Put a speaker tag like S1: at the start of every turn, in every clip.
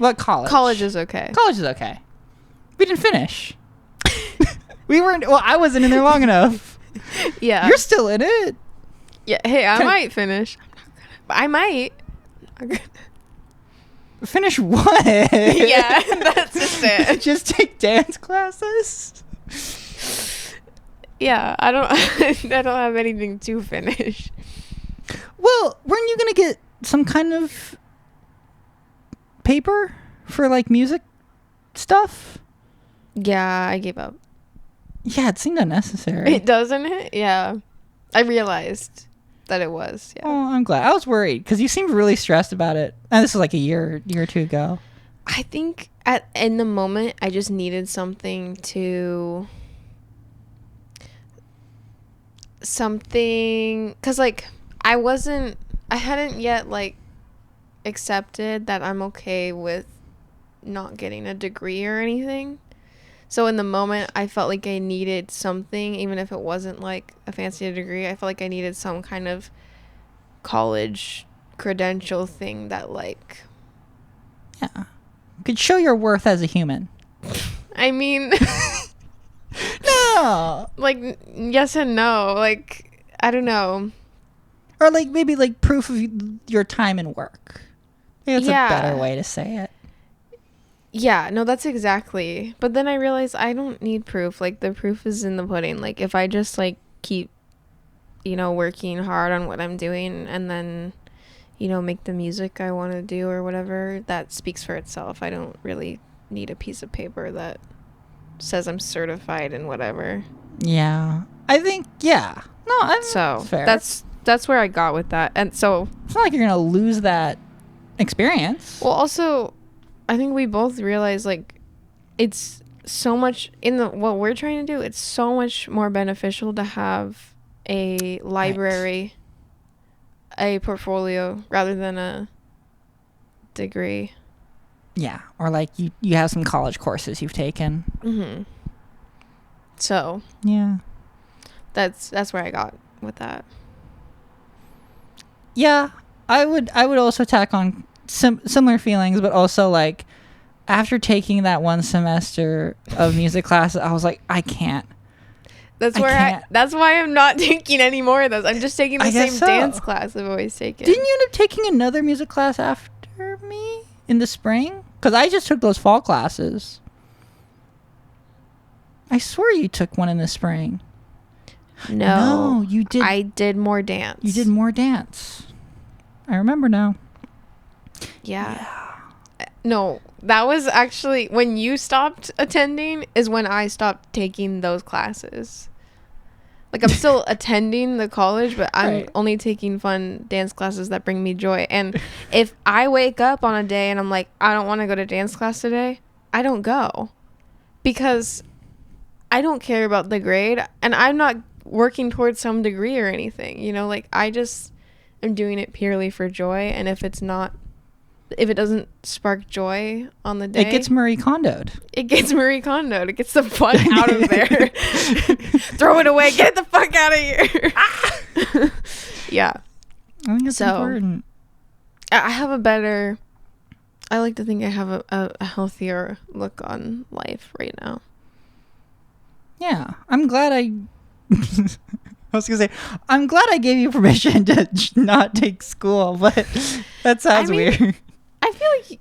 S1: What college?
S2: College is okay.
S1: College is okay. We didn't finish. We weren't. Well, I wasn't in there long enough.
S2: Yeah.
S1: You're still in it.
S2: Yeah. Hey, I might finish. I'm not gonna. But I might. I'm gonna.
S1: Finish what?
S2: Yeah, that's just it.
S1: Just take dance classes.
S2: Yeah, I don't. I don't have anything to finish.
S1: Well, weren't you gonna get some kind of paper for like music stuff?
S2: Yeah, I gave up.
S1: Yeah, it seemed unnecessary.
S2: It doesn't it? Yeah, I realized that it was. Yeah.
S1: Oh, I'm glad. I was worried because you seemed really stressed about it. And this was like a year or two ago.
S2: I think in the moment I just needed something because like I hadn't yet like accepted that I'm okay with not getting a degree or anything. So in the moment I felt like I needed something, even if it wasn't like a fancy degree. I felt like I needed some kind of college credential thing that like,
S1: Yeah. Could show your worth as a human.
S2: I mean,
S1: No.
S2: like yes and no, like I don't know.
S1: Or like maybe like proof of your time and work. Maybe that's a better way to say it.
S2: Yeah, no, that's exactly. But then I realized I don't need proof. Like the proof is in the pudding. Like if I just like keep, working hard on what I'm doing and then, make the music I want to do or whatever, that speaks for itself. I don't really need a piece of paper that says I'm certified in whatever.
S1: Yeah. I think, yeah. No,
S2: So
S1: fair.
S2: that's where I got with that. And so
S1: It's not like you're going to lose that experience.
S2: well, also, I think we both realize like it's so much what we're trying to do. It's so much more beneficial to have a library, a portfolio rather than a degree.
S1: Yeah. Or like you have some college courses you've taken.
S2: Mm-hmm. So
S1: Yeah.
S2: that's where I got with that.
S1: Yeah. I would also tack on similar feelings, but also like after taking that one semester of music classes, I was like, I can't.
S2: That's
S1: can't.
S2: why I'm not taking any more of those. I'm just taking the same
S1: so.
S2: dance class I've always taken.
S1: Didn't you end up taking another music class after me in the spring? Because I just took those fall classes. I swear you took one in the spring.
S2: No,
S1: you did.
S2: I did more dance.
S1: You did more dance. I remember now.
S2: Yeah. No, that was actually when you stopped attending is when I stopped taking those classes. Like I'm still attending the college, but I'm only taking fun dance classes that bring me joy. And if I wake up on a day and I'm like, I don't want to go to dance class today, I don't go. Because I don't care about the grade and I'm not working towards some degree or anything. Like I just am doing it purely for joy. And if it doesn't spark joy on the day,
S1: it gets Marie Kondo'd.
S2: It gets the fun out of there. Throw it away. Get it the fuck out of here. Yeah.
S1: I think it's important.
S2: I like to think I have a healthier look on life right now.
S1: Yeah. I'm glad I was going to say, I'm glad I gave you permission to not take school, but that sounds weird.
S2: I feel like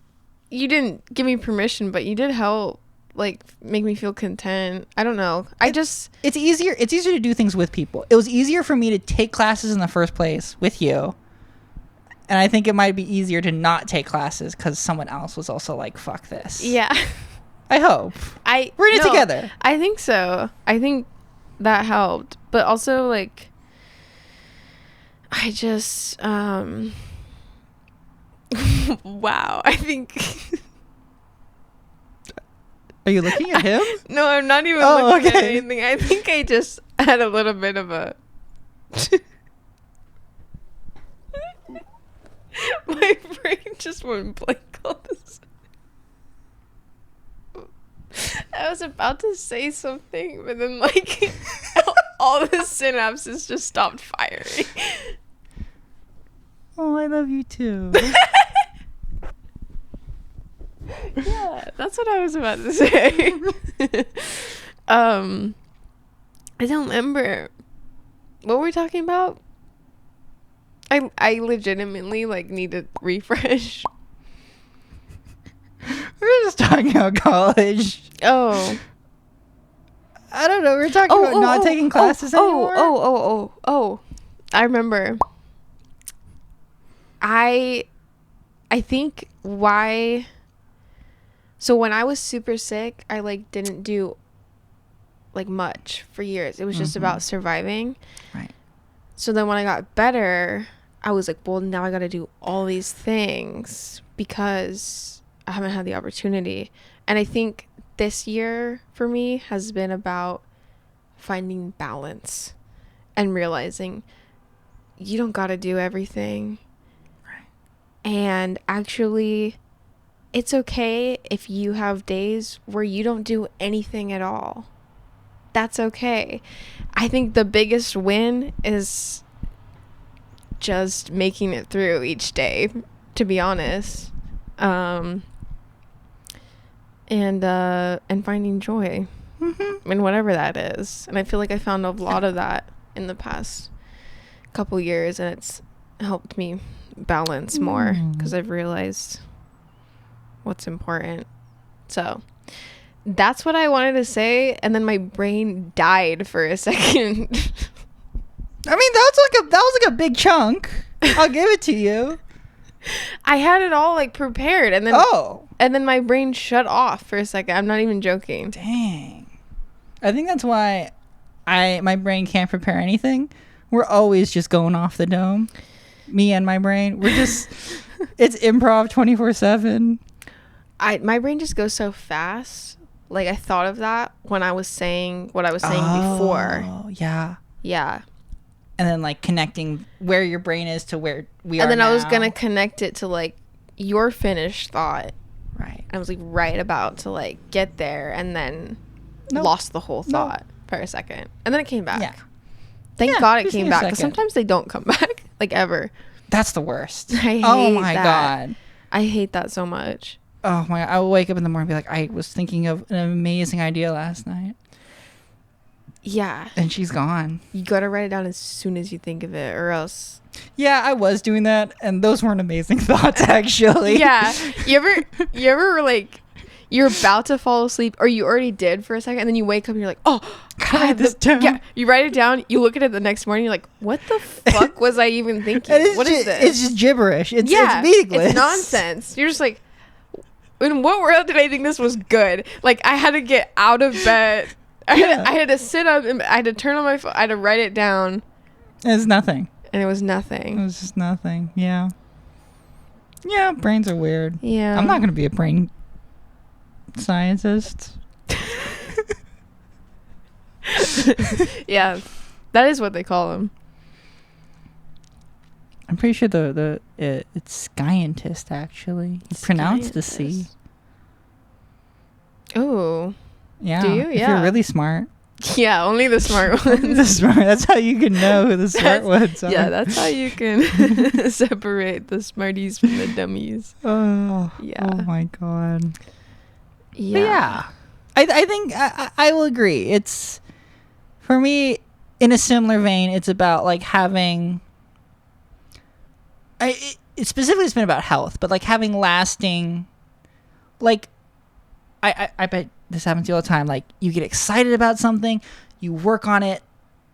S2: you didn't give me permission, but you did help, like, make me feel content. I don't know. It's
S1: easier to do things with people. It was easier for me to take classes in the first place with you. And I think it might be easier to not take classes because someone else was also like, fuck this.
S2: Yeah.
S1: I hope. We're in it together.
S2: I think so. I think that helped. But also, like, I just, wow, I think...
S1: Are you looking at him?
S2: No, I'm not even looking at anything. I think I just had a little bit of a... My brain just went blank all this. I was about to say something, but then, like, all the synapses just stopped firing.
S1: Oh, I love you too.
S2: Yeah, that's what I was about to say. I don't remember. What were we talking about? I legitimately like need to refresh.
S1: We were just talking about college.
S2: Oh.
S1: I don't know. We were talking about not taking classes anymore.
S2: I remember. I think why. So when I was super sick, I like didn't do like much for years. It was just about surviving.
S1: Right.
S2: So then when I got better, I was like, well, now I got to do all these things because I haven't had the opportunity. And I think this year for me has been about finding balance and realizing you don't got to do everything.
S1: Right.
S2: And actually, it's okay if you have days where you don't do anything at all. That's okay. I think the biggest win is just making it through each day, to be honest. And finding joy in whatever that is. And I feel like I found a lot of that in the past couple years, and it's helped me balance more because I've realized what's important. So that's what I wanted to say, and then my brain died for a second.
S1: I mean, that was like a big chunk. I'll give it to you.
S2: I had it all like prepared, and then my brain shut off for a second. I'm not even joking.
S1: Dang. I think that's why my brain can't prepare anything. We're always just going off the dome. Me and my brain. We're just it's improv 24/7.
S2: My brain just goes so fast. Like I thought of that when I was saying what I was saying before.
S1: Oh, yeah.
S2: Yeah.
S1: And then like connecting where your brain is to where we are
S2: And then
S1: now.
S2: I was going to connect it to like your finished thought.
S1: Right.
S2: I was like right about to like get there, and then lost the whole thought for a second. And then it came back. Yeah. Thank God it came back, because sometimes they don't come back like ever.
S1: That's the worst.
S2: I hate
S1: God.
S2: I hate that so much.
S1: Oh my God. I will wake up in the morning and be like, I was thinking of an amazing idea last night.
S2: Yeah.
S1: And she's gone.
S2: You got to write it down as soon as you think of it, or else.
S1: Yeah, I was doing that, and those weren't amazing thoughts, actually.
S2: Yeah. You ever like, you're about to fall asleep, or you already did for a second, and then you wake up and you're like, oh,
S1: I write this down.
S2: Yeah, you write it down, you look at it the next morning, you're like, what the fuck was I even thinking? What is this?
S1: It's just gibberish. It's meaningless.
S2: It's nonsense. You're just like, in what world did I think this was good? Like, I had to get out of bed. I had to sit up, and I had to turn on my phone. I had to write it down.
S1: It's nothing.
S2: And it was nothing.
S1: It was just nothing. Yeah. Yeah, brains are weird.
S2: Yeah.
S1: I'm not going to be a brain scientist.
S2: Yeah. That is what they call them.
S1: I'm pretty sure it's scientist, actually. You pronounce the C.
S2: Oh.
S1: Yeah.
S2: Do you?
S1: If
S2: Yeah.
S1: you're really smart.
S2: Yeah, only the smart ones.
S1: That's how you can know who the smart ones are.
S2: Yeah, that's how you can separate the smarties from the dummies.
S1: Oh.
S2: Yeah.
S1: Oh my God.
S2: Yeah.
S1: But yeah. I think I will agree. It's, for me, in a similar vein, it's about like having, specifically it's been about health, but like having lasting, like, I bet this happens to you all the time. Like, you get excited about something, you work on it,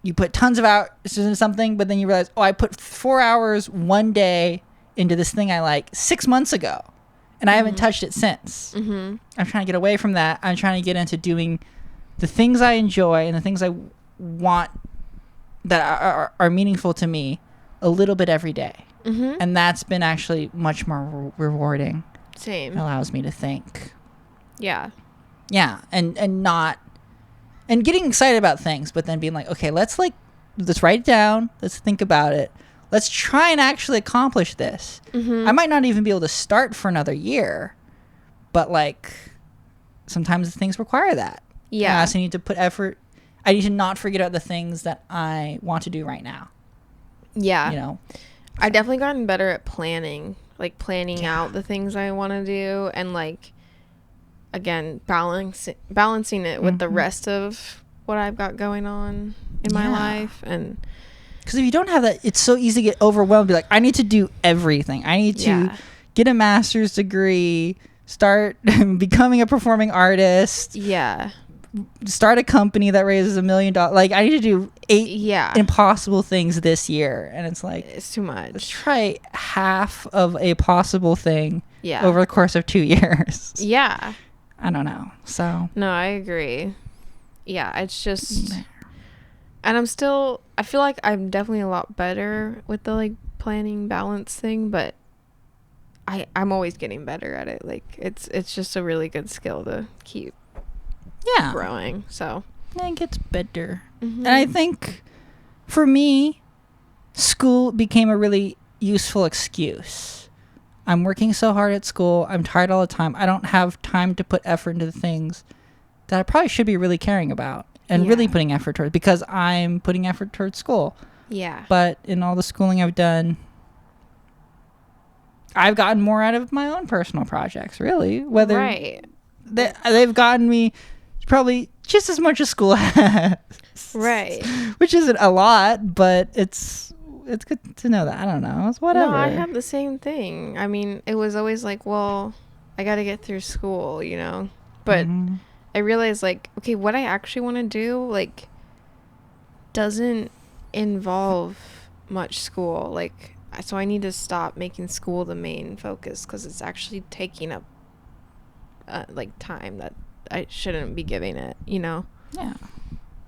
S1: you put tons of hours into something, but then you realize, oh, I put 4 hours one day into this thing I like 6 months ago, and I haven't touched it since. Mm-hmm. I'm trying to get away from that. I'm trying to get into doing the things I enjoy and the things I want that are meaningful to me a little bit every day. Mm-hmm. And that's been actually much more rewarding.
S2: Same.
S1: It allows me to think.
S2: Yeah.
S1: Yeah. And getting excited about things, but then being like, okay, let's write it down. Let's think about it. Let's try and actually accomplish this. Mm-hmm. I might not even be able to start for another year, but like sometimes things require that.
S2: Yeah.
S1: I also need to put effort. I need to not forget about the things that I want to do right now.
S2: Yeah.
S1: You know,
S2: I've definitely gotten better at planning, like planning out the things I want to do, and like again, balancing it with the rest of what I've got going on in my life. And
S1: because if you don't have that, it's so easy to get overwhelmed. Be like, I need to do everything. I need to get a master's degree, start becoming a performing artist.
S2: Yeah.
S1: Start a company that raises $1 million. Like, I need to do 8 impossible things this year. And it's like,
S2: it's too much.
S1: Let's try half of a possible thing over the course of 2 years.
S2: Yeah.
S1: I don't know. So.
S2: No, I agree. Yeah. It's just, and I feel like I'm definitely a lot better with the like planning balance thing, but I'm always getting better at it. Like it's just a really good skill to keep growing. So
S1: it gets better. And I think for me, school became a really useful excuse. I'm working so hard at school. I'm tired all the time. I don't have time to put effort into the things that I probably should be really caring about and really putting effort towards, because I'm putting effort towards school. Yeah. But in all the schooling I've done, I've gotten more out of my own personal projects, really. Whether they've gotten me probably just as much as school has. Right. Which isn't a lot, but it's good to know that. I don't know. It's whatever.
S2: No, I have the same thing. I mean, it was always like, well, I got to get through school, you know? But I realized, like, okay, what I actually want to do, like, doesn't involve much school. Like, so I need to stop making school the main focus, because it's actually taking up, like, time that I shouldn't be giving it, you know? Yeah.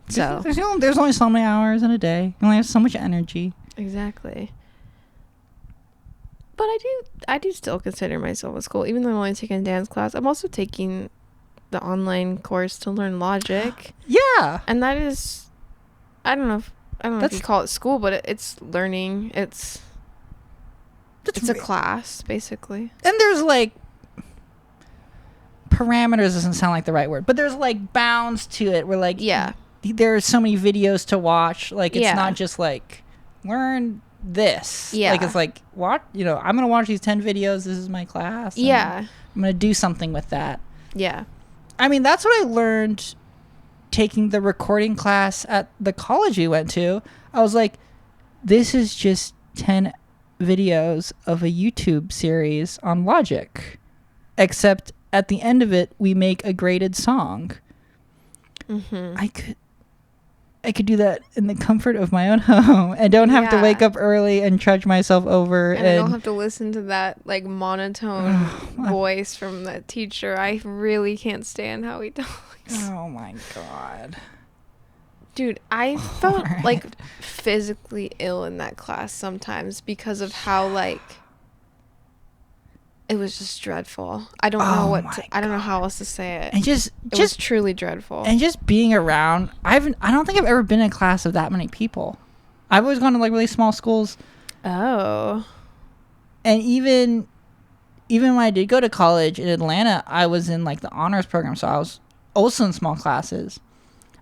S1: So there's only so many hours in a day. You only have so much energy.
S2: Exactly. But I do still consider myself a school, even though I'm only taking a dance class. I'm also taking the online course to learn Logic. Yeah. And that is, I don't know if you call it school, but it's learning. It's a class, basically.
S1: And there's like parameters, doesn't sound like the right word, but there's like bounds to it where like there's so many videos to watch. Like it's not just like learn this. Yeah. Like it's like what, you know, I'm gonna watch these 10 videos. This is my class. Yeah. I'm gonna do something with that. Yeah. I mean, that's what I learned taking the recording class at the college we went to. I was like, this is just 10 videos of a YouTube series on Logic, except at the end of it we make a graded song. I could do that in the comfort of my own home and don't have to wake up early and trudge myself over,
S2: and I don't have to listen to that like monotone voice from the teacher. I really can't stand how he talks.
S1: Oh my god,
S2: dude, I felt like physically ill in that class sometimes because of how like it was just dreadful. I don't know I don't know how else to say it.
S1: And it
S2: was truly dreadful.
S1: And just being around, I don't think I've ever been in a class of that many people. I've always gone to like really small schools. Oh. And even when I did go to college in Atlanta, I was in like the honors program, so I was also in small classes.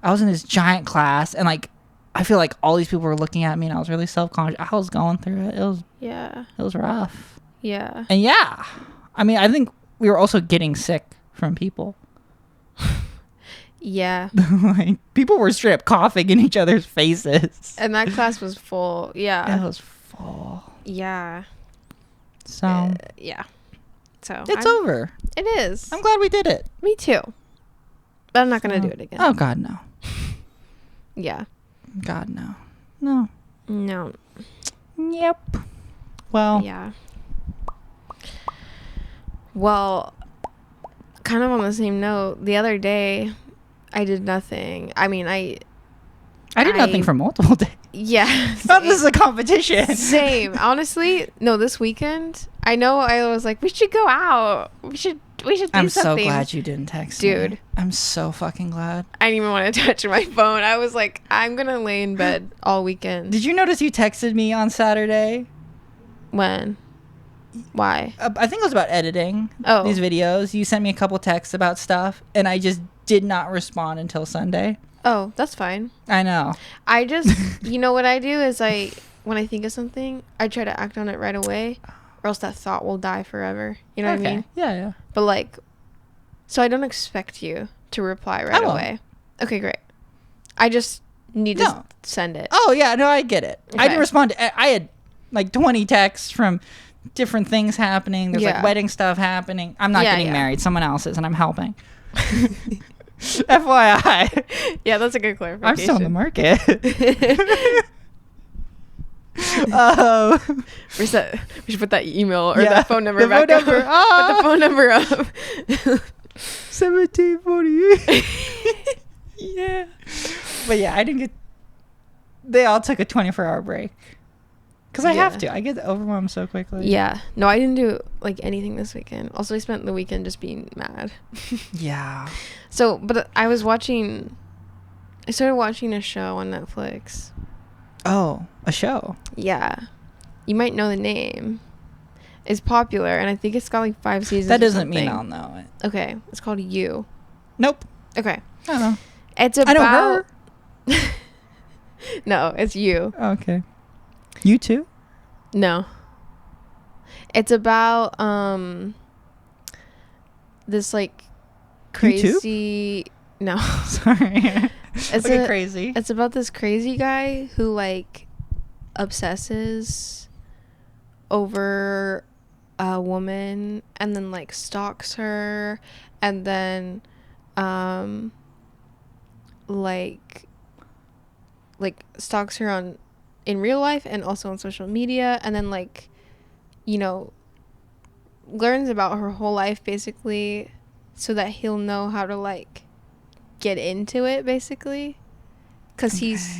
S1: I was in this giant class, and like I feel like all these people were looking at me, and I was really self-conscious. I was going through it. It was rough. Yeah. And I mean, I think we were also getting sick from people. Yeah. Like people were straight up coughing in each other's faces.
S2: And that class was full. Yeah.
S1: It was full.
S2: Yeah.
S1: So.
S2: Yeah. So.
S1: It's over.
S2: It is.
S1: I'm glad we did it.
S2: Me too. But I'm not going to do it again.
S1: Oh, God, no.
S2: Yeah.
S1: God, no. No.
S2: No.
S1: Yep. Well.
S2: Yeah. Well, kind of on the same note, the other day, I did nothing. I mean, I
S1: did nothing for multiple days.
S2: Yeah.
S1: Not this is a competition.
S2: Same. Honestly, no, this weekend, I know I was like, we should go out. We should do something.
S1: I'm so glad you didn't text me. Dude. I'm so fucking glad.
S2: I didn't even want to touch my phone. I was like, I'm going to lay in bed all weekend.
S1: Did you notice you texted me on Saturday?
S2: When? Why?
S1: I think it was about editing these videos. You sent me a couple texts about stuff, and I just did not respond until Sunday.
S2: Oh, that's fine.
S1: I know.
S2: I just, you know what I do is when I think of something, I try to act on it right away, or else that thought will die forever. You know what I mean?
S1: Yeah.
S2: But like, So I don't expect you to reply
S1: I
S2: right
S1: won't.
S2: away. Okay, great. I just need to
S1: No.
S2: send it.
S1: Oh, yeah. No, I get it. I
S2: Okay.
S1: didn't respond. I had like 20 texts from different things happening. There's like
S2: Yeah.
S1: wedding stuff happening. I'm not
S2: Yeah,
S1: getting
S2: yeah.
S1: married. Someone else is, and I'm helping. FYI.
S2: Yeah, that's a good clarification.
S1: I'm still in the market. Oh.
S2: We should put that email or
S1: Yeah,
S2: that phone number
S1: the
S2: back
S1: phone number.
S2: up.
S1: Ah!
S2: Put the phone number up.
S1: 1748. Yeah. But yeah, I didn't get. They all took a 24-hour break. Because I have to. I get overwhelmed so quickly.
S2: Yeah. No, I didn't do like anything this weekend. Also, I spent the weekend just being mad.
S1: Yeah.
S2: So, but I started watching a show on Netflix.
S1: Oh, a show.
S2: Yeah. You might know the name. It's popular, and I think it's got like 5 seasons.
S1: That
S2: or
S1: doesn't mean
S2: something.
S1: I'll know it.
S2: Okay. It's called You.
S1: Nope.
S2: Okay.
S1: I don't know.
S2: It's about.
S1: I know her.
S2: No, it's You.
S1: Okay. You too?
S2: No. It's about this like crazy no.
S1: Sorry.
S2: It's
S1: Look at crazy.
S2: It's about this crazy guy who like obsesses over a woman and then like stalks her and then like stalks her on in real life and also on social media, and then like, you know, learns about her whole life basically so that he'll know how to like get into it basically, because he's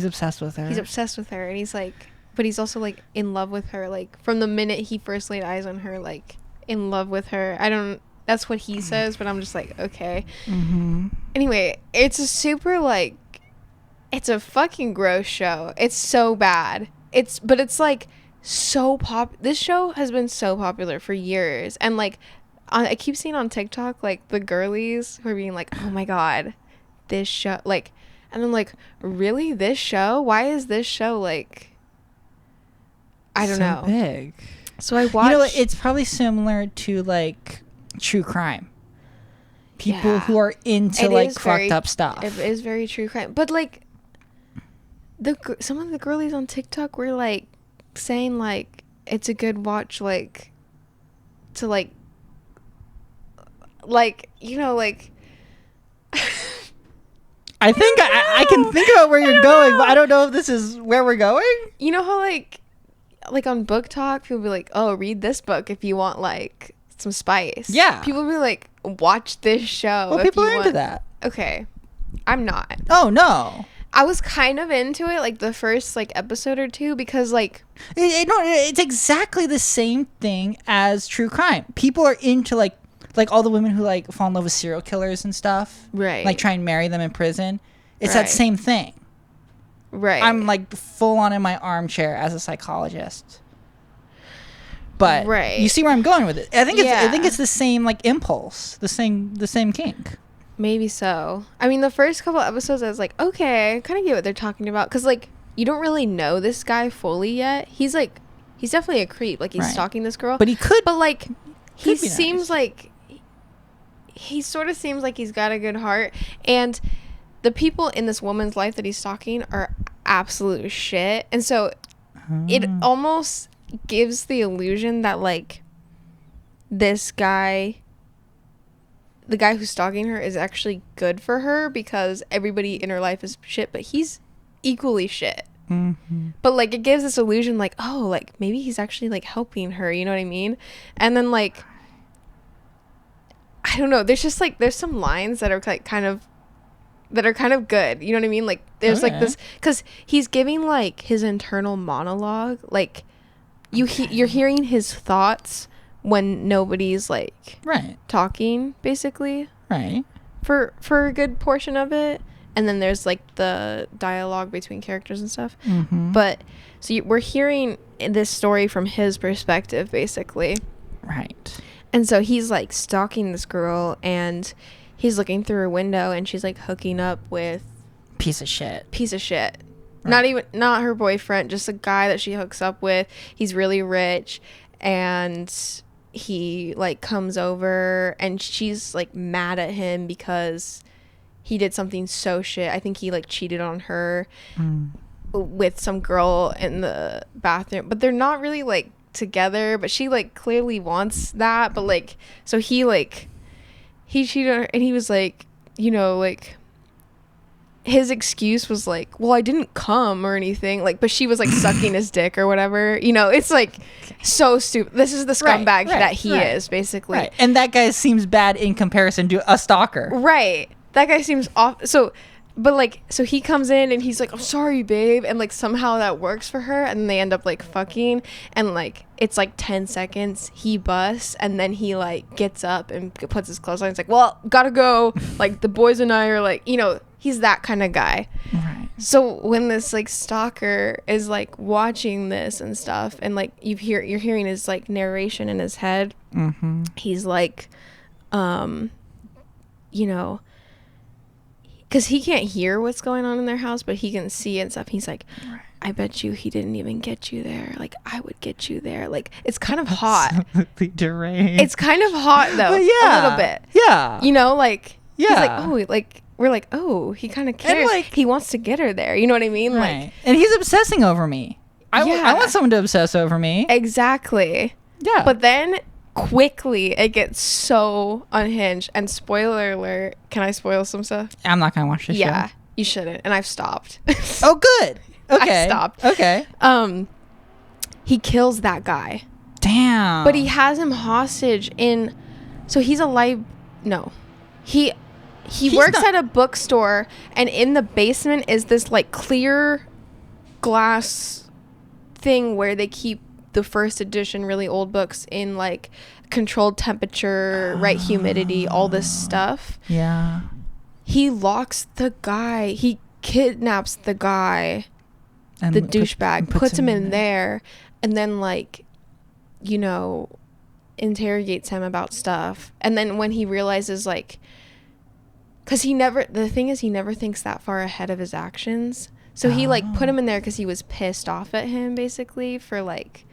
S1: obsessed with her.
S2: He's obsessed with her, and he's like, but he's also like in love with her, like from the minute he first laid eyes on her, like in love with her. That's what he says, but I'm just like, okay.
S1: Mm-hmm.
S2: Anyway, it's a super like, it's a fucking gross show. It's so bad. But it's like so this show has been so popular for years, and like I keep seeing on TikTok like the girlies who are being like, oh my god, this show, like, and I'm like, really, this show? Why is this show like, I don't know,
S1: big?
S2: So I watched.
S1: You know, it's probably similar to like true crime. People who are into like fucked up stuff.
S2: It is very true crime, but like some of the girlies on TikTok were like saying like it's a good watch, like to like you know, like
S1: I think I can think about where you're going, but I don't know if this is where we're going.
S2: You know how like on Book Talk people be like, oh, read this book if you want like some spice.
S1: Yeah.
S2: People be like, watch this show.
S1: Well, people are into that.
S2: Okay. I'm not.
S1: Oh, no.
S2: I was kind of into it like the first like episode or two because like
S1: it's exactly the same thing as true crime. People are into like all the women who like fall in love with serial killers and stuff,
S2: right?
S1: Like try and marry them in prison. It's
S2: right.
S1: that same thing,
S2: right?
S1: I'm like full on in my armchair as a psychologist, but
S2: right.
S1: You see where I'm going with it. I think it's the same like impulse, the same kink.
S2: Maybe so. I mean, the first couple episodes, I was like, okay, I kind of get what they're talking about. Because, like, you don't really know this guy fully yet. He's definitely a creep. Like, he's stalking this girl.
S1: But he could.
S2: But, like, he
S1: nice.
S2: seems like, he sort of seems like he's got a good heart. And the people in this woman's life that he's stalking are absolute shit. And so, it almost gives the illusion that, like, this guy... the guy who's stalking her is actually good for her because everybody in her life is shit, but he's equally shit.
S1: Mm-hmm.
S2: But like it gives this illusion like, oh, like maybe he's actually like helping her, you know what I mean? And then like I don't know, there's just like there's some lines that are like kind of good, you know what I mean? Like there's like this, because he's giving like his internal monologue, like you're hearing his thoughts when nobody's like talking basically for a good portion of it, and then there's like the dialogue between characters and stuff. But so we're hearing this story from his perspective basically, and so he's like stalking this girl and he's looking through her window and she's like hooking up with
S1: piece of shit.
S2: Not her boyfriend, just a guy that she hooks up with. He's really rich, and he like comes over and she's like mad at him because he did something so shit. I think he like cheated on her with some girl in the bathroom, but they're not really like together, but she like clearly wants that. But like, so he cheated on her, and he was like, you know, like his excuse was like, well, I didn't come or anything, like, but she was like sucking his dick or whatever, you know. It's like so stupid. This is the scumbag that he is, basically.
S1: Right. And that guy seems bad in comparison to a stalker.
S2: Right. That guy seems off. So, but like, so he comes in and he's like, I'm sorry, babe. And like, somehow that works for her. And they end up like fucking. And like, it's like 10 seconds. He busts. And then he like gets up and puts his clothes on. It's like, well, gotta go. Like, the boys and I are like, you know, he's that kind of guy.
S1: Right.
S2: So when this like stalker is like watching this and stuff, and like you're hearing his like narration in his head, he's like, you know, because he can't hear what's going on in their house, but he can see and stuff. He's like, I bet you he didn't even get you there. Like, I would get you there. Like, it's kind of hot.
S1: Absolutely deranged.
S2: It's kind of hot though.
S1: But yeah,
S2: a little bit.
S1: Yeah.
S2: You know, like,
S1: yeah.
S2: He's like, oh, like, we're like, oh, he kind of cares.
S1: Like,
S2: he wants to get her there. You know what I mean?
S1: Right.
S2: Like,
S1: and he's obsessing over me. I want someone to obsess over me.
S2: Exactly.
S1: Yeah.
S2: But then quickly it gets so unhinged. And spoiler alert, can I spoil some stuff?
S1: I'm not gonna watch this show.
S2: Yeah, you shouldn't. And I've stopped.
S1: Oh, good. Okay.
S2: I stopped.
S1: Okay.
S2: He kills that guy.
S1: Damn.
S2: But he has him hostage in. So he's He works at a bookstore, and in the basement is this like clear glass thing where they keep the first edition really old books in like controlled temperature, right humidity, all this stuff.
S1: Yeah.
S2: He locks the guy. He kidnaps the guy,
S1: And
S2: the douchebag, puts him in there, and then like, you know, interrogates him about stuff. And then when he realizes like, because the thing is, he never thinks that far ahead of his actions. So he like put him in there because he was pissed off at him, basically, for like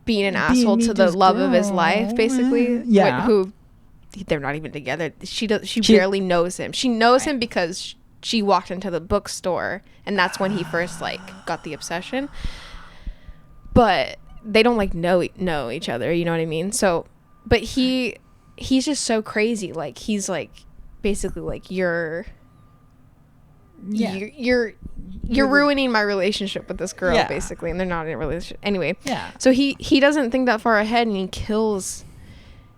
S2: being an asshole to the love of his life, basically.
S1: Yeah.
S2: Who they're not even together. She barely knows him. She knows him because she walked into the bookstore, and that's when he first like got the obsession. But they don't like know each other. You know what I mean? So, but he's just so crazy. Like, he's like, basically like, you're ruining my relationship with this girl, basically, and they're not in a relationship anyway. Yeah. So he doesn't think that far ahead, and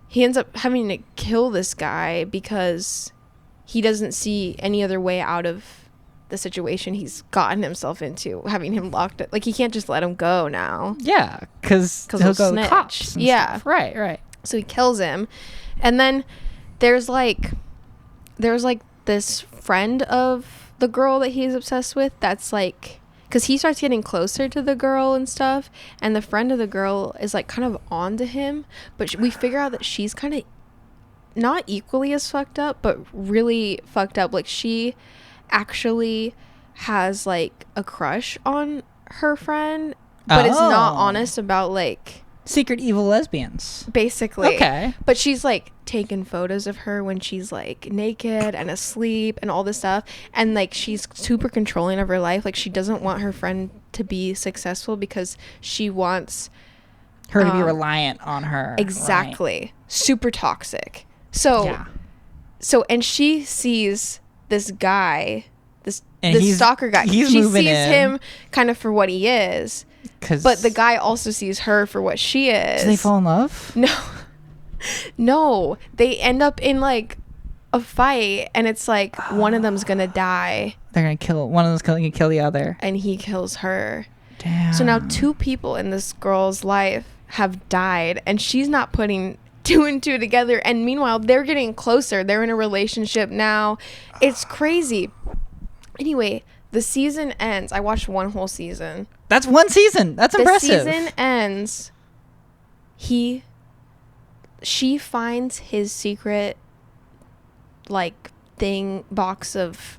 S2: he ends up having to kill this guy because he doesn't see any other way out of the situation he's gotten himself into, having him locked up. Like, he can't just let him go now. Yeah, because he'll go to cops. Yeah. Stuff. Right. So he kills him, and then there's like this friend of the girl that he's obsessed with that's like, because he starts getting closer to the girl and stuff, and the friend of the girl is like kind of on to him, but we figure out that she's kind of not equally as fucked up, but really fucked up. Like, she actually has like a crush on her friend, but is not honest about like
S1: secret evil lesbians,
S2: basically. Okay. But she's like taking photos of her when she's like naked and asleep and all this stuff, and like she's super controlling of her life. Like, she doesn't want her friend to be successful because she wants
S1: her to be reliant on her.
S2: Exactly. Right? Super toxic. So and she sees this guy, this stalker guy. She sees him kind of for what he is, but the guy also sees her for what she is.
S1: Do they fall in love?
S2: No, they end up in like a fight, and it's like one of them's gonna die.
S1: They're gonna kill one of them's gonna kill the other,
S2: and he kills her.
S1: Damn.
S2: So now 2 people in this girl's life have died, and she's not putting 2 and 2 together. And meanwhile, they're getting closer. They're in a relationship now. It's crazy. Anyway, the season ends. I watched one whole season.
S1: That's one season. That's impressive.
S2: The season ends. She finds his secret like box of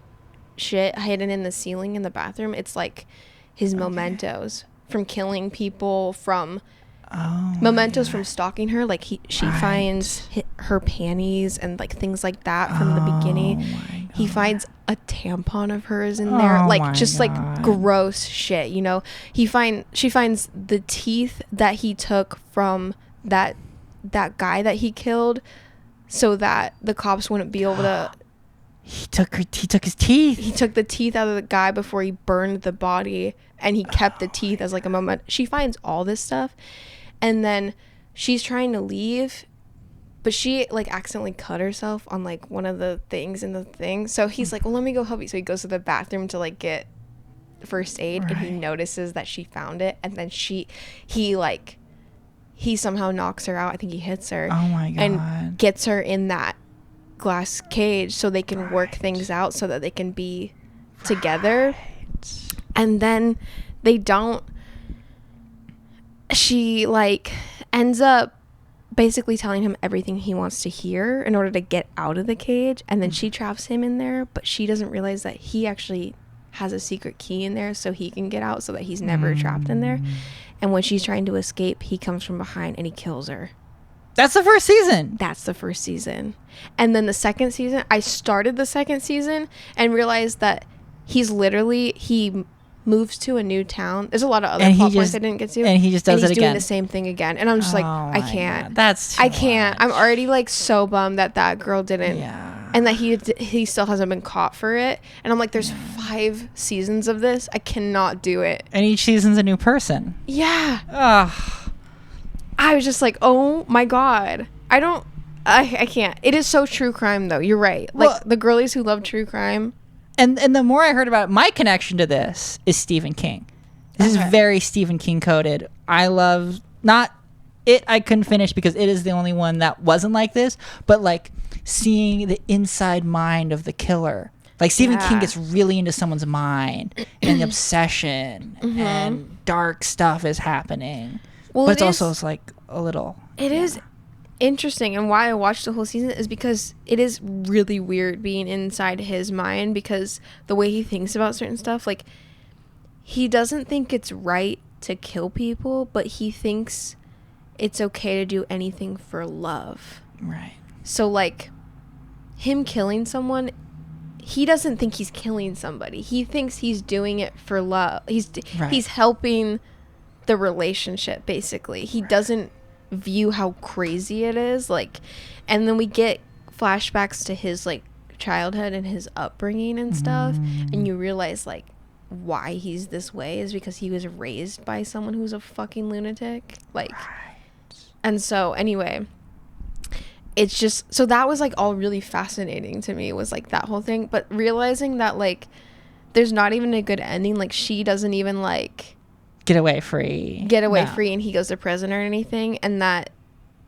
S2: shit hidden in the ceiling in the bathroom. It's like his mementos from killing people, from mementos from stalking her. Like she finds her panties and like things like that from the beginning. He finds a tampon of hers in there, like just like gross shit, you know. She finds the teeth that he took from that guy that he killed, so that the cops wouldn't be able to.
S1: He took his teeth.
S2: He took the teeth out of the guy before he burned the body, and he kept the teeth as like a moment. She finds all this stuff, and then she's trying to leave, but she like accidentally cut herself on like one of the things in the thing. So he's like, well, let me go help you. So he goes to the bathroom to like get first aid, and he notices that she found it, and then he somehow knocks her out. I think he hits her.
S1: Oh my God.
S2: And gets her in that glass cage so they can work things out so that they can be together. And then they don't. She like ends up basically telling him everything he wants to hear in order to get out of the cage, and then she traps him in there, but she doesn't realize that he actually has a secret key in there so he can get out, so that he's never trapped in there. And when she's trying to escape, he comes from behind and he kills her.
S1: That's the first season.
S2: That's the first season. And then the second season, I started the second season and realized that he moves to a new town. There's a lot of other plot points I didn't get to.
S1: And he just does it again.
S2: And he's doing the same thing again. And I'm just like, I can't.
S1: God. That's too
S2: I can't.
S1: much.
S2: I'm already like so bummed that girl didn't.
S1: Yeah.
S2: And that he still hasn't been caught for it. And I'm like, there's 5 seasons of this. I cannot do it.
S1: And each season's a new person.
S2: Yeah.
S1: Ugh.
S2: I was just like, oh my God. I can't. It is so true crime though. You're right. Like
S1: Well,
S2: the girlies who love true crime.
S1: And the more I heard about it, my connection to this is Stephen King. This is very Stephen King coded. I love not it. I couldn't finish because it is the only one that wasn't like this, but like seeing the inside mind of the killer. Like Stephen King gets really into someone's mind and the obsession and dark stuff is happening.
S2: Well,
S1: but it's also like a little.
S2: It is interesting, and why I watched the whole season is because it is really weird being inside his mind, because the way he thinks about certain stuff, like he doesn't think it's right to kill people, but he thinks it's okay to do anything for love.
S1: Right.
S2: So like him killing someone, he doesn't think he's killing somebody. He thinks he's doing it for love. He's helping the relationship basically. He doesn't view how crazy it is, like, and then we get flashbacks to his like childhood and his upbringing and stuff, and you realize like why he's this way is because he was raised by someone who's a fucking lunatic, like. And so anyway, it's just, so that was like all really fascinating to me, was like that whole thing, but realizing that like there's not even a good ending, like she doesn't even like
S1: get away free,
S2: and he goes to prison or anything, and that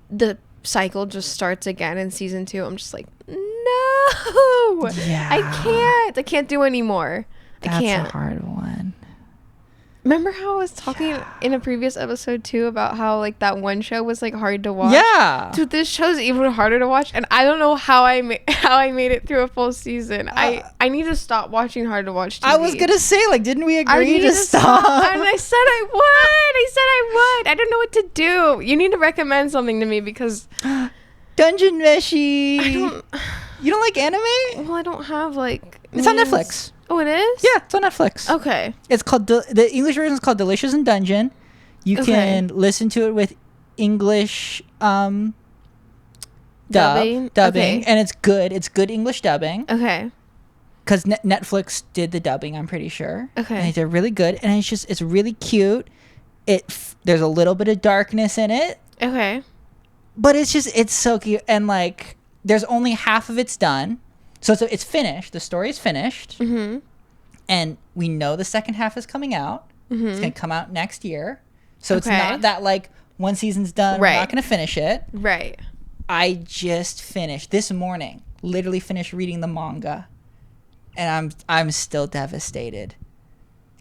S2: the cycle just starts again in season 2. I'm just like, no, I can't do anymore. I can't.
S1: That's a hard one.
S2: Remember how I was talking in a previous episode too about how like that one show was like hard to watch?
S1: Yeah.
S2: Dude, this show's even harder to watch, and I don't know how I made it through a full season. I need to stop watching hard to watch TV.
S1: I was gonna say, like, didn't we agree to stop?
S2: And I said I would. I don't know what to do. You need to recommend something to me, because
S1: Dungeon Meshi. You don't like anime?
S2: Well, I don't have like.
S1: It's on Netflix.
S2: Oh, it is?
S1: Yeah, it's on Netflix.
S2: Okay.
S1: It's called the English version is called Delicious in Dungeon. You can listen to it with English dubbing,
S2: Okay.
S1: and it's good. It's good English dubbing.
S2: Okay.
S1: Because Netflix did the dubbing, I'm pretty sure.
S2: Okay.
S1: And they're really good, and it's really cute. There's a little bit of darkness in it.
S2: Okay.
S1: But it's so cute, and like there's only half of it's done. So it's finished. The story is finished. Mm-hmm. And we know the second half is coming out. Mm-hmm. It's going to come out next year. So it's not that like one season's done, we're not going to finish it.
S2: Right.
S1: I just finished this morning, literally finished reading the manga. And I'm still devastated.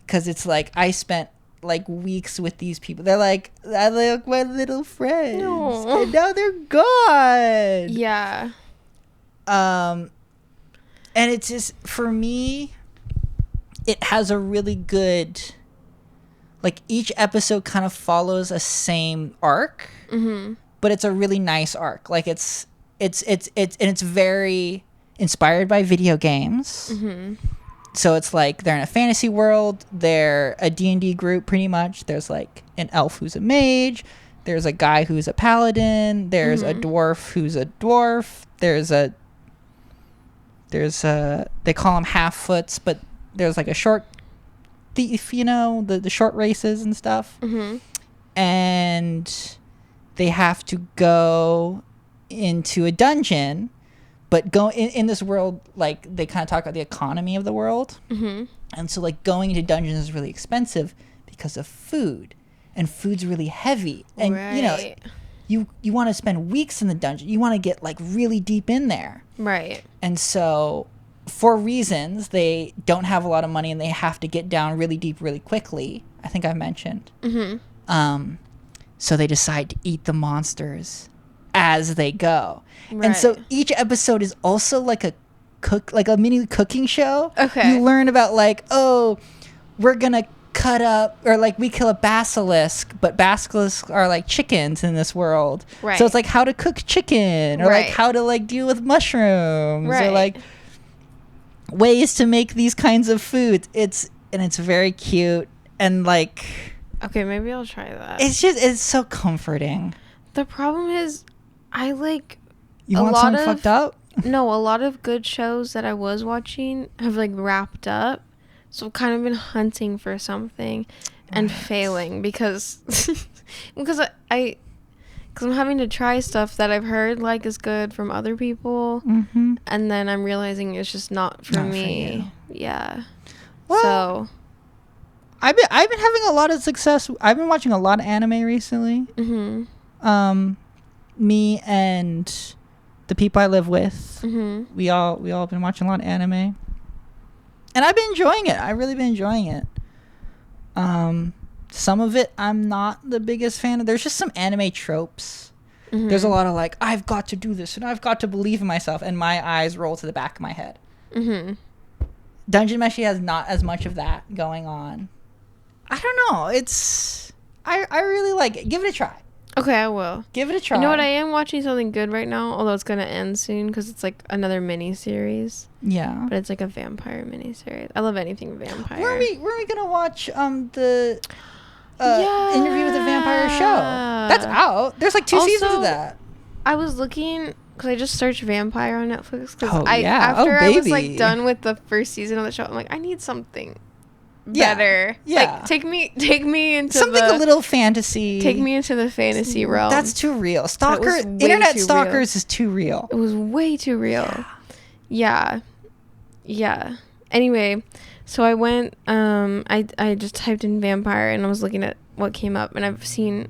S1: Because it's like I spent like weeks with these people. They're like my little friends. No. And now they're gone.
S2: Yeah.
S1: And it's just, for me, it has a really good, like each episode kind of follows a same arc, but it's a really nice arc. Like it's very inspired by video games. So it's like they're in a fantasy world. They're a D&D group pretty much. There's like an elf who's a mage. There's a guy who's a paladin. There's a dwarf who's a dwarf. There's a they call them half-foots, but there's like a short thief, you know, the short races and stuff. And they have to go into a dungeon, but go in this world, like they kind of talk about the economy of the world. And so like going into dungeons is really expensive because of food, and food's really heavy, and you know, you want to spend weeks in the dungeon. You want to get like really deep in there. Right. And so for reasons, they don't have a lot of money and they have to get down really deep really quickly. I think I mentioned. So they decide to eat the monsters as they go. Right. And so each episode is also like a mini cooking show. Okay. You learn about like, oh, we're going to cut up, or like we kill a basilisk, but basilisks are like chickens in this world. Right. So it's like how to cook chicken, or like how to like deal with mushrooms, or like ways to make these kinds of foods. It's very cute, and like,
S2: okay, maybe I'll try that.
S1: It's so comforting.
S2: The problem is I like
S1: you want something fucked up?
S2: No, a lot of good shows that I was watching have like wrapped up. So I've kind of been hunting for something and failing because I'm having to try stuff that I've heard like is good from other people, and then I'm realizing it's just not for me. Yeah. Well, so
S1: I've been having a lot of success. I've been watching a lot of anime recently. Me and the people I live with, we all been watching a lot of anime. And I've been enjoying it. I've really been enjoying it. Some of it I'm not the biggest fan of. There's just some anime tropes. There's a lot of like, I've got to do this and I've got to believe in myself, and my eyes roll to the back of my head. Dungeon Meshi has not as much of that going on. I don't know. I really like it. Give it a try.
S2: Okay, I will.
S1: Give it a try.
S2: You know what? I am watching something good right now, although it's going to end soon because it's like another mini-series. Yeah. But it's like a vampire mini-series. I love anything vampire.
S1: Were we going to watch the Interview with the Vampire show? That's out. There's like 2 seasons of that.
S2: I was looking, because I just searched vampire on Netflix. After I was like done with the first season of the show, I'm like, I need something better. Like take me into
S1: something a little fantasy.
S2: Take me into the fantasy realm.
S1: That's too real. Internet stalkers is too real.
S2: It was way too real. Yeah. Anyway, so I went I just typed in vampire and I was looking at what came up, and I've seen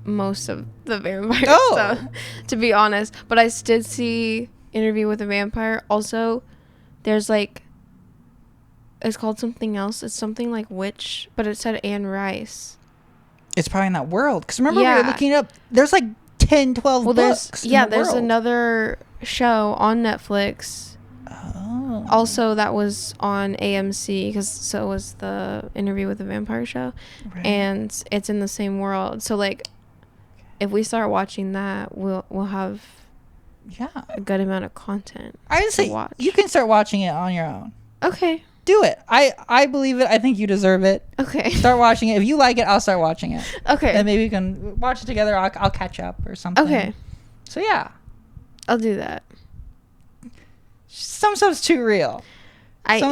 S2: most of the vampire stuff, to be honest, but I did see Interview with a Vampire. Also, there's like, it's called something else. It's something like Witch, but it said Anne Rice.
S1: It's probably in that world. Because remember, we were looking up, there's like 10, 12 books.
S2: There's another show on Netflix.
S1: Oh.
S2: Also, that was on AMC, because so was the Interview with the Vampire show. Right. And it's in the same world. So, like, if we start watching that, we'll have a good amount of content.
S1: I would say you can start watching it on your own.
S2: Okay.
S1: Do it. I believe it. I think you deserve it.
S2: Okay.
S1: Start watching it. If you like it, I'll start watching it.
S2: Okay.
S1: And maybe we can watch it together. I'll catch up or something.
S2: Okay.
S1: So yeah.
S2: I'll do that.
S1: Some stuff's too real.
S2: I'm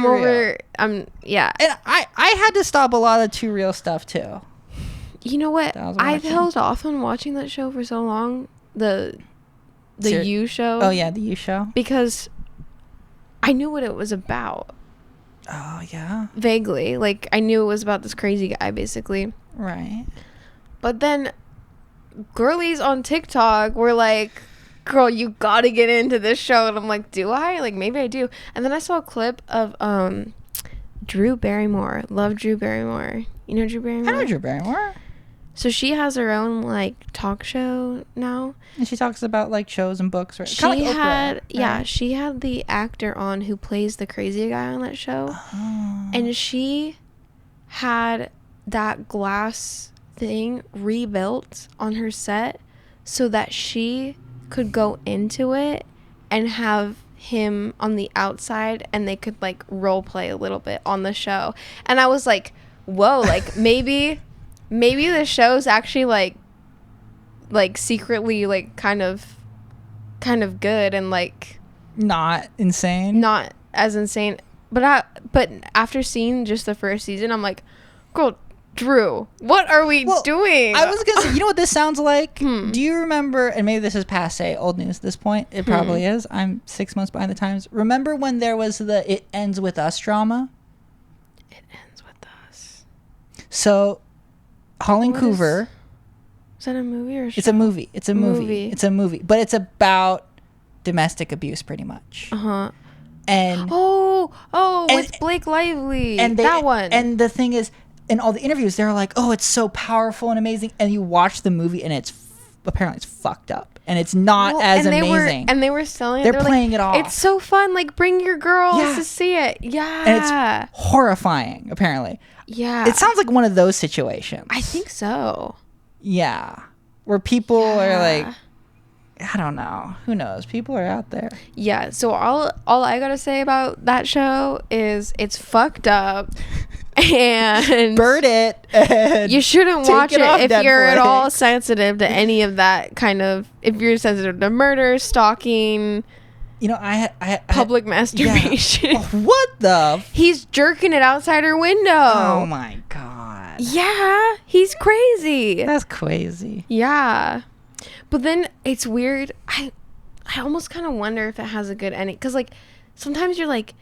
S2: over. And
S1: I had to stop a lot of too real stuff too.
S2: You know what? I've held off on watching that show for so long. The You show.
S1: Oh yeah, the You show.
S2: Because I knew what it was about.
S1: Oh yeah.
S2: Vaguely, like I knew it was about this crazy guy, basically.
S1: Right.
S2: But then, girlies on TikTok were like, "Girl, you gotta get into this show," and I'm like, "Do I? Like maybe I do." And then I saw a clip of Drew Barrymore. Love Drew Barrymore. You know Drew Barrymore?
S1: I know Drew Barrymore.
S2: So she has her own like talk show now,
S1: and she talks about like shows and books. Right?
S2: She had she had the actor on who plays the crazy guy on that show, and she had that glass thing rebuilt on her set so that she could go into it and have him on the outside, and they could like role play a little bit on the show. And I was like, whoa, like maybe the show's actually like secretly like kind of good and like
S1: not insane,
S2: not as insane. But after seeing just the first season, I'm like, girl, Drew, what are we doing?
S1: I was gonna say, you know what this sounds like? Do you remember, and maybe this is passe old news at this point, it probably is, I'm 6 months behind the times. Remember when there was the It Ends With Us drama?
S2: It Ends With Us.
S1: So Holly Coover,
S2: is that a movie or a show?
S1: It's a movie. It's a movie, but it's about domestic abuse pretty much. And
S2: with Blake Lively, and that one.
S1: And the thing is, in all the interviews, they're like, "Oh, it's so powerful and amazing." And you watch the movie, and apparently it's fucked up, and it's not as amazing.
S2: They were selling it.
S1: They're playing it off.
S2: It's so fun. Like, bring your girls to see it. Yeah,
S1: and it's horrifying. Apparently,
S2: yeah.
S1: It sounds like one of those situations.
S2: I think so.
S1: Yeah, where people are like, I don't know. Who knows? People are out there.
S2: Yeah. So all I gotta say about that show is it's fucked up. And
S1: burn it. And
S2: you shouldn't watch it if
S1: Netflix.
S2: You're at all sensitive to any of that kind of. If you're sensitive to murder, stalking,
S1: you know, I
S2: public masturbation.
S1: Yeah. What the?
S2: He's jerking it outside her window.
S1: Oh my god.
S2: Yeah, he's crazy.
S1: That's crazy.
S2: Yeah, but then it's weird. I almost kind of wonder if it has a good ending, because like sometimes you're like,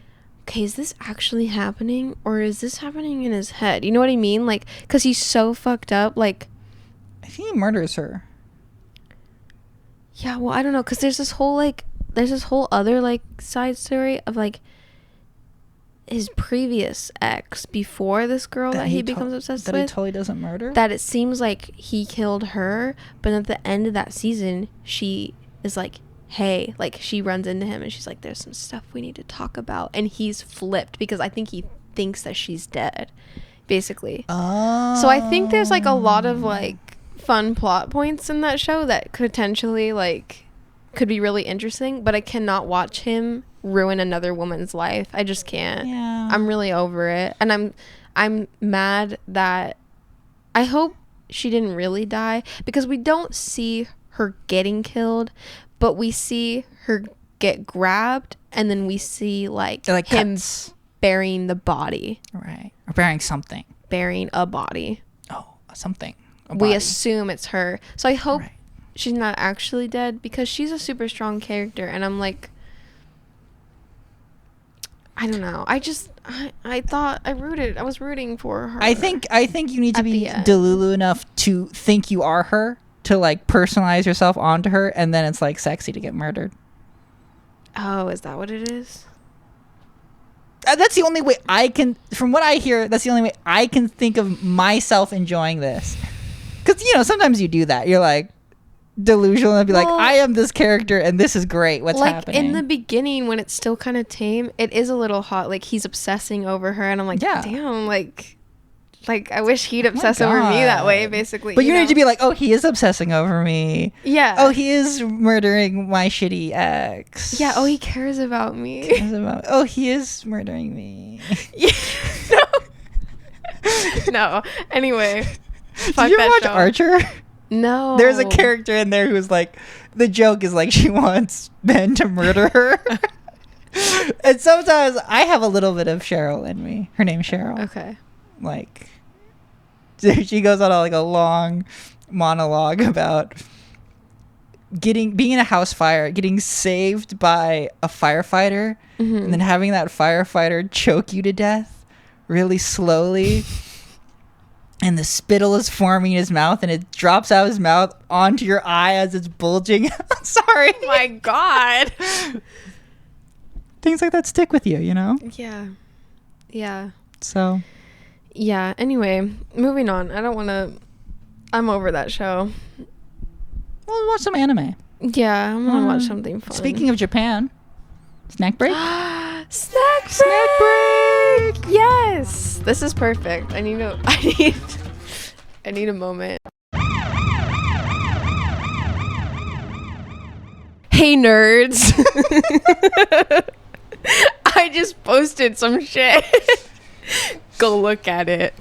S2: okay, is this actually happening, or is this happening in his head? You know what I mean? Like, because he's so fucked up. Like,
S1: I think he murders her.
S2: Yeah, well, I don't know, because there's this whole other like side story of like his previous ex before this girl that he becomes obsessed with.
S1: That he totally doesn't murder?
S2: That it seems like he killed her, but at the end of that season, she is like, hey, like she runs into him and she's like, there's some stuff we need to talk about. And he's flipped because I think he thinks that she's dead, basically.
S1: Oh.
S2: So I think there's like a lot of like fun plot points in that show that potentially like could be really interesting, but I cannot watch him ruin another woman's life. I just can't.
S1: Yeah.
S2: I'm really over it. And I'm mad that I hope she didn't really die, because we don't see her getting killed, but we see her get grabbed, and then we see like him
S1: cuts.
S2: burying the body.
S1: Right. Or burying something.
S2: Burying a body.
S1: Oh, something.
S2: We assume it's her. So I hope she's not actually dead, because she's a super strong character, and I'm like, I don't know. I thought I was rooting for her.
S1: I think you need to be delulu enough to think you are her, to like personalize yourself onto her, and then it's like sexy to get murdered.
S2: Oh, is that what it is?
S1: That's the only way I can, from what I hear, that's the only way I can think of myself enjoying this. Because, you know, sometimes you do that. You're like delusional and be like, I am this character and this is great. What's happening?
S2: In the beginning, when it's still kind of tame, it is a little hot. Like, he's obsessing over her, and I'm like, damn, like I wish he'd obsess over me that way, basically.
S1: But you need to be like, oh, he is obsessing over me.
S2: Yeah.
S1: Oh, he is murdering my shitty ex.
S2: Yeah. Oh, he cares about me.
S1: Oh, he is murdering me.
S2: No. Anyway.
S1: Did you ever watch Archer?
S2: No.
S1: There's a character in there who's like, the joke is like she wants men to murder her. And sometimes I have a little bit of Cheryl in me. Her name's Cheryl.
S2: Okay.
S1: Like, she goes on a long monologue about being in a house fire, getting saved by a firefighter, and then having that firefighter choke you to death really slowly. And the spittle is forming in his mouth, and it drops out of his mouth onto your eye as it's bulging. Sorry.
S2: Oh my God.
S1: Things like that stick with you, you know?
S2: Yeah. Yeah.
S1: So.
S2: Yeah. Anyway, moving on. I'm over that show.
S1: Well, watch some anime.
S2: Yeah, I'm gonna watch something fun.
S1: Speaking of Japan, snack break?
S2: Snack break! Yes! This is perfect. I need a moment. Hey nerds. I just posted some shit. Go look at it.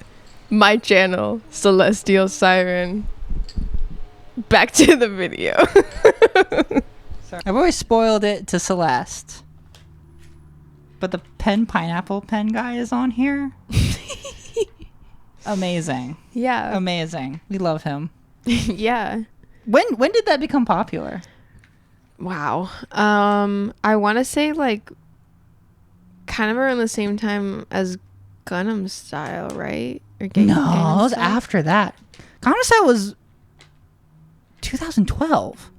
S2: My channel, Celestial Siren. Back to the video.
S1: Sorry. I've always spoiled it to Celeste. But the pineapple pen guy is on here. Amazing.
S2: Yeah.
S1: Amazing. We love him.
S2: Yeah.
S1: When did that become popular?
S2: Wow. I want to say like kind of around the same time as Gundam Style, right? Or
S1: No, it was after that. Gangnam Style was 2012.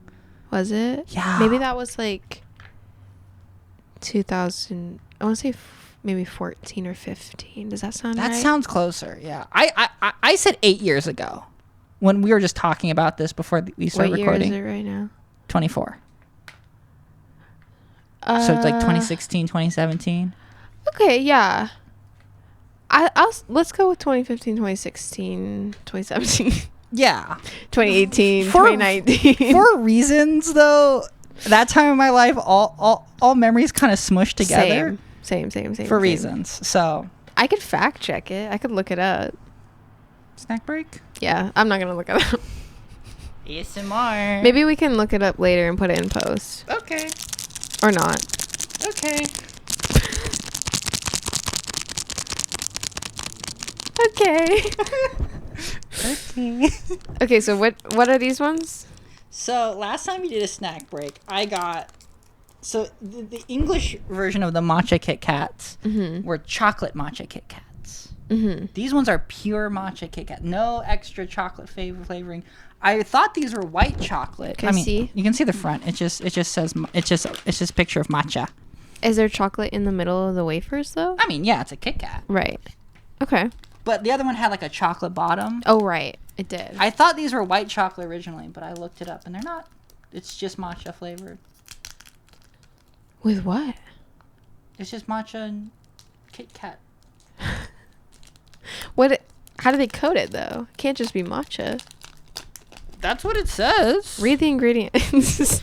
S2: Was it?
S1: Yeah.
S2: Maybe that was like 2000. I want to say maybe 14 or 15. Does that sound right?
S1: That sounds closer. Yeah. I said 8 years ago when we were just talking about this before we started recording.
S2: What year is it right now?
S1: 24. So it's like 2016, 2017.
S2: Okay, yeah. Let's go with 2015, 2016, 2017.
S1: Yeah.
S2: 2018, 2019.
S1: For reasons though, that time of my life, all memories kind of smushed together.
S2: Same.
S1: For reasons. So
S2: I could fact check it. I could look it up.
S1: Snack break?
S2: Yeah, I'm not gonna look it up.
S1: ASMR.
S2: Maybe we can look it up later and put it in post.
S1: Okay.
S2: Or not.
S1: Okay.
S2: Okay.
S1: Okay.
S2: Okay, so what are these ones?
S1: So last time you did a snack break, I got the English version of the matcha Kit Kats were chocolate matcha Kit Kats. Mm-hmm. These ones are pure matcha Kit Kat, no extra chocolate flavoring. I thought these were white chocolate.
S2: Can I see?
S1: You can see the front. It just says it's just a picture of matcha.
S2: Is there chocolate in the middle of the wafers though?
S1: I mean, yeah, it's a Kit Kat.
S2: Right. Okay.
S1: But the other one had like a chocolate bottom.
S2: Oh, right. It did.
S1: I thought these were white chocolate originally, but I looked it up and they're not. It's just matcha flavored.
S2: With what?
S1: It's just matcha and Kit Kat.
S2: How do they coat it though? It can't just be matcha.
S1: That's what it says.
S2: Read the ingredients.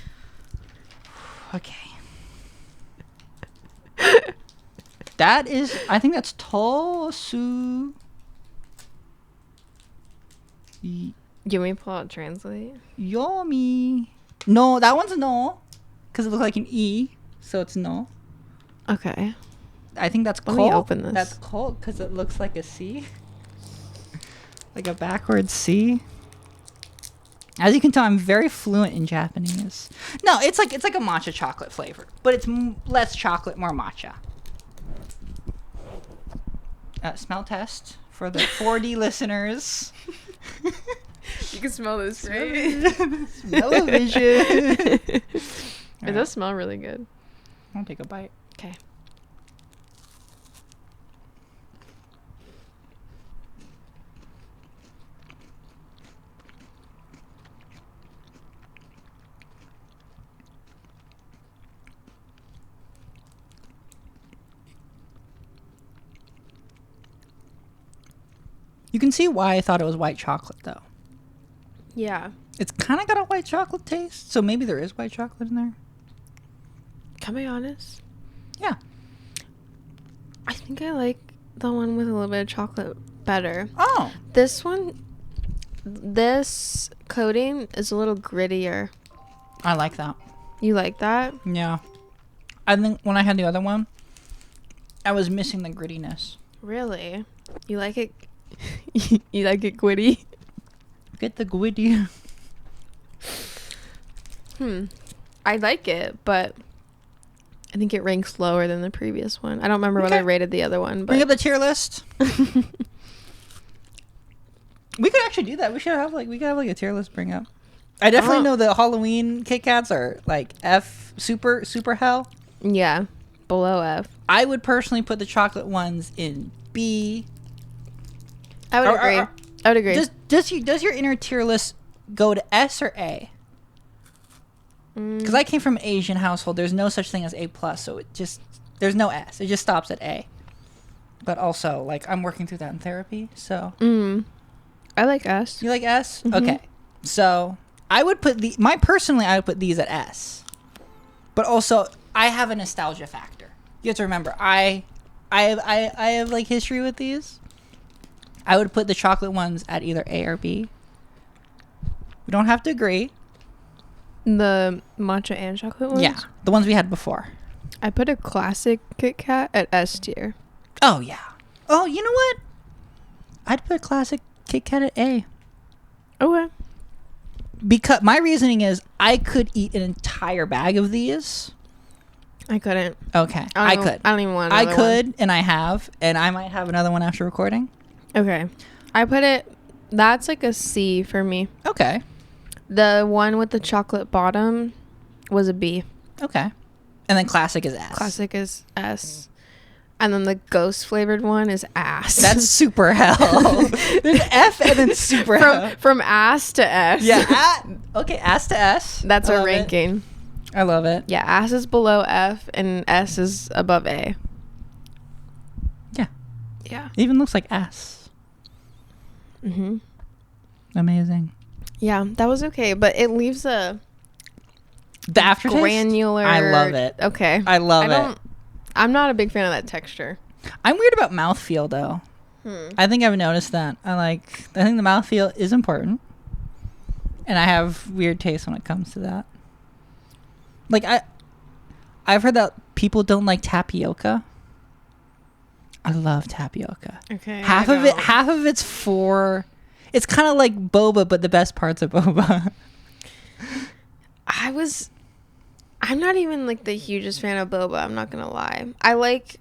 S1: Okay. That is, I think that's tosu.
S2: You want me to pull out translate?
S1: Yomi. No, that one's a no. Because it looks like an E. So it's no.
S2: Okay.
S1: I think that's
S2: Let
S1: cold.
S2: me open this.
S1: That's cold because it looks like a C. Like a backwards C. As you can tell, I'm very fluent in Japanese. No, it's like a matcha chocolate flavor, but it's less chocolate, more matcha. Smell test for the 4D listeners.
S2: You can smell this, right?
S1: Smell-o-vision.
S2: It does smell really good.
S1: I'll take a bite.
S2: Okay.
S1: You can see why I thought it was white chocolate, though.
S2: Yeah.
S1: It's kind of got a white chocolate taste, so maybe there is white chocolate in there.
S2: Can I be honest?
S1: Yeah.
S2: I think I like the one with a little bit of chocolate better.
S1: Oh.
S2: This coating is a little grittier.
S1: I like that.
S2: You like that?
S1: Yeah. I think when I had the other one, I was missing the grittiness.
S2: Really? You like it? You like it gritty?
S1: Get the gritty.
S2: I like it, but I think it ranks lower than the previous one. I don't remember what I rated the other one. But
S1: Bring up the tier list. We could actually do that. We could have like a tier list bring up. I definitely know the Halloween Kit Kats are like F super hell.
S2: Yeah, below F.
S1: I would personally put the chocolate ones in B.
S2: I would agree. I would agree.
S1: Does your inner tier list go to S or A? Because I came from an Asian household. There's no such thing as A+, so there's no S. It just stops at A. But also, like, I'm working through that in therapy, so.
S2: I like S.
S1: You like S? Okay. So, I would put I would put these at S. But also, I have a nostalgia factor. You have to remember, I have like history with these. I would put the chocolate ones at either A or B. We don't have to agree.
S2: The matcha and chocolate ones?
S1: Yeah, the ones we had before.
S2: I put a classic Kit Kat at S tier.
S1: Oh, yeah. Oh, you know what? I'd put a classic Kit Kat at A.
S2: Okay.
S1: Because my reasoning is I could eat an entire bag of these.
S2: I couldn't.
S1: Okay. I could.
S2: I don't even want
S1: I
S2: another
S1: could,
S2: one.
S1: and I have, and I might have another one after recording.
S2: Okay. I put it, that's like a C for me.
S1: Okay.
S2: The one with the chocolate bottom was a B.
S1: Okay. And then classic is S.
S2: Classic is S. And then the ghost flavored one is ass.
S1: That's super hell. There's F and then super hell.
S2: From ass to S.
S1: Yeah. Okay, ass to S.
S2: That's our ranking.
S1: I love it.
S2: Yeah, ass is below F and S is above A.
S1: Yeah.
S2: Yeah.
S1: It even looks like S.
S2: Mm-hmm.
S1: Amazing.
S2: Yeah, that was okay, but it leaves
S1: The aftertaste?
S2: granular.
S1: I love it.
S2: Okay.
S1: I love it.
S2: I'm not a big fan of that texture.
S1: I'm weird about mouthfeel, though. I think I've noticed that. I think the mouthfeel is important. And I have weird taste when it comes to that. Like, I've heard that people don't like tapioca. I love tapioca.
S2: Okay.
S1: Half of it's for... It's kind of like boba, but the best parts of boba.
S2: I'm not even like the hugest fan of boba, I'm not gonna lie. I like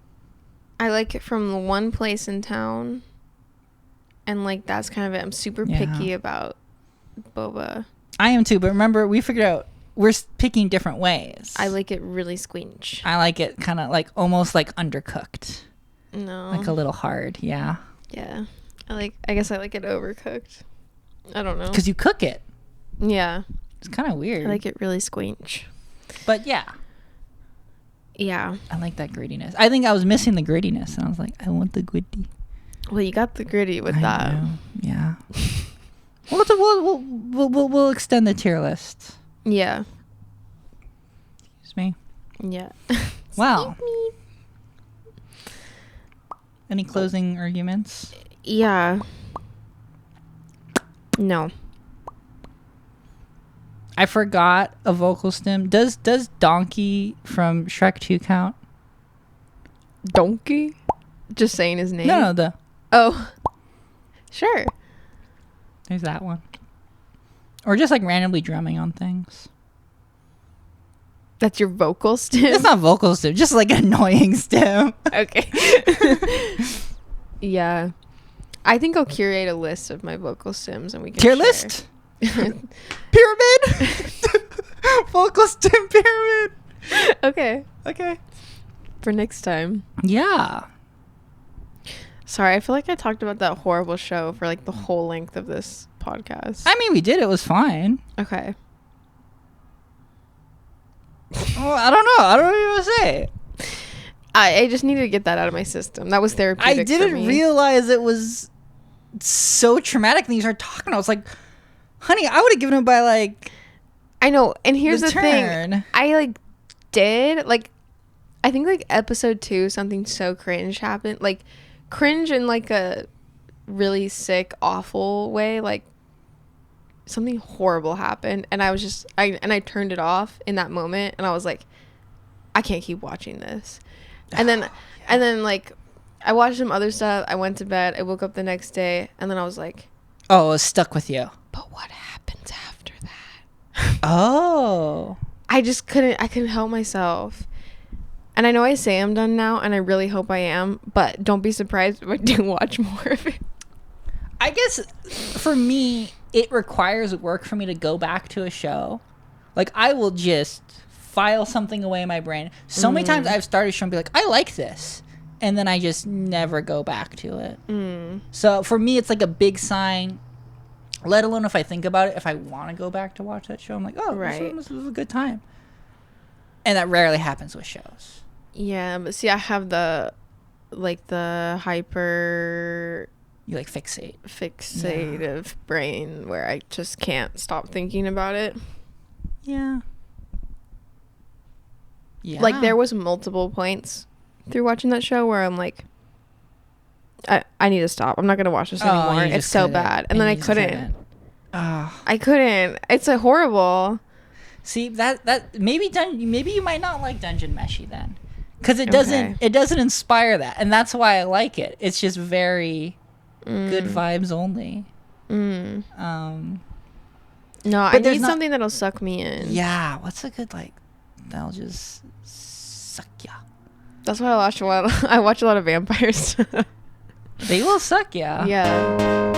S2: it from the one place in town, and like that's kind of it. I'm super picky about boba.
S1: I am too, but remember, we figured out we're picking different ways.
S2: I like it really squinch.
S1: I like it kind of like almost like undercooked.
S2: No.
S1: Like a little hard, yeah.
S2: Yeah. I guess I like it overcooked. I don't know.
S1: Because you cook it.
S2: Yeah.
S1: It's kind of weird.
S2: I like it really squinch.
S1: But yeah.
S2: Yeah.
S1: I like that grittiness. I think I was missing the grittiness, and I was like, I want the gritty.
S2: Well, you got the gritty with
S1: I
S2: that.
S1: know. Yeah. We'll extend the tier list.
S2: Yeah.
S1: Excuse me.
S2: Yeah.
S1: Wow. Any closing arguments?
S2: Yeah. No.
S1: I forgot a vocal stem. Does Donkey from Shrek 2 count?
S2: Donkey? Just saying his name?
S1: No,
S2: Oh. Sure.
S1: there's that one. Or just like randomly drumming on things.
S2: That's your vocal stem?
S1: It's not vocal stem, just like annoying stem.
S2: Okay. Yeah. I think I'll curate a list of my vocal stems and we can
S1: Tier
S2: share.
S1: list? Pyramid? Vocal stem pyramid.
S2: Okay.
S1: Okay.
S2: For next time.
S1: Yeah.
S2: Sorry, I feel like I talked about that horrible show for like the whole length of this podcast.
S1: I mean, we did. It was fine.
S2: Okay.
S1: Well, I don't know. I don't know what to say.
S2: I just needed to get that out of my system. That was therapeutic.
S1: I didn't realize it was so traumatic. And you started talking. I was like, honey, I would have given it by like...
S2: I know. And here's the
S1: turn.
S2: thing. I like did like, I think like episode 2, something so cringe happened. Like cringe in like a really sick, awful way. Like something horrible happened. And I was just, I turned it off in that moment. And I was like, I can't keep watching this. And then like I watched some other stuff. I went to bed. I woke up the next day. And then I was like,
S1: oh, it was stuck with you.
S2: but what happens after that?
S1: Oh.
S2: I couldn't help myself. And I know I say I'm done now, and I really hope I am, but don't be surprised if I do watch more of it.
S1: I guess for me, it requires work for me to go back to a show. Like, I will just file something away in my brain. So many times I've started a show and be like, I like this. And then I just never go back to it. So for me, it's like a big sign, let alone if I think about it, if I want to go back to watch that show, I'm like, oh,
S2: Right.
S1: this was a good time. And that rarely happens with shows.
S2: Yeah, but see, I have the like the hyper
S1: You like fixate.
S2: fixative brain where I just can't stop thinking about it.
S1: Yeah. Yeah.
S2: Like there was multiple points through watching that show where I'm like, I need to stop. I'm not gonna watch this anymore. It's so bad. And then I couldn't. I couldn't. It's a horrible.
S1: See that maybe you might not like Dungeon Meshi then, because it doesn't inspire that, and that's why I like it. It's just very good vibes only.
S2: No, I need something that'll suck me in.
S1: Yeah, what's a good like that'll just suck ya?
S2: That's why I watch a lot of vampires.
S1: They will suck ya.
S2: Yeah.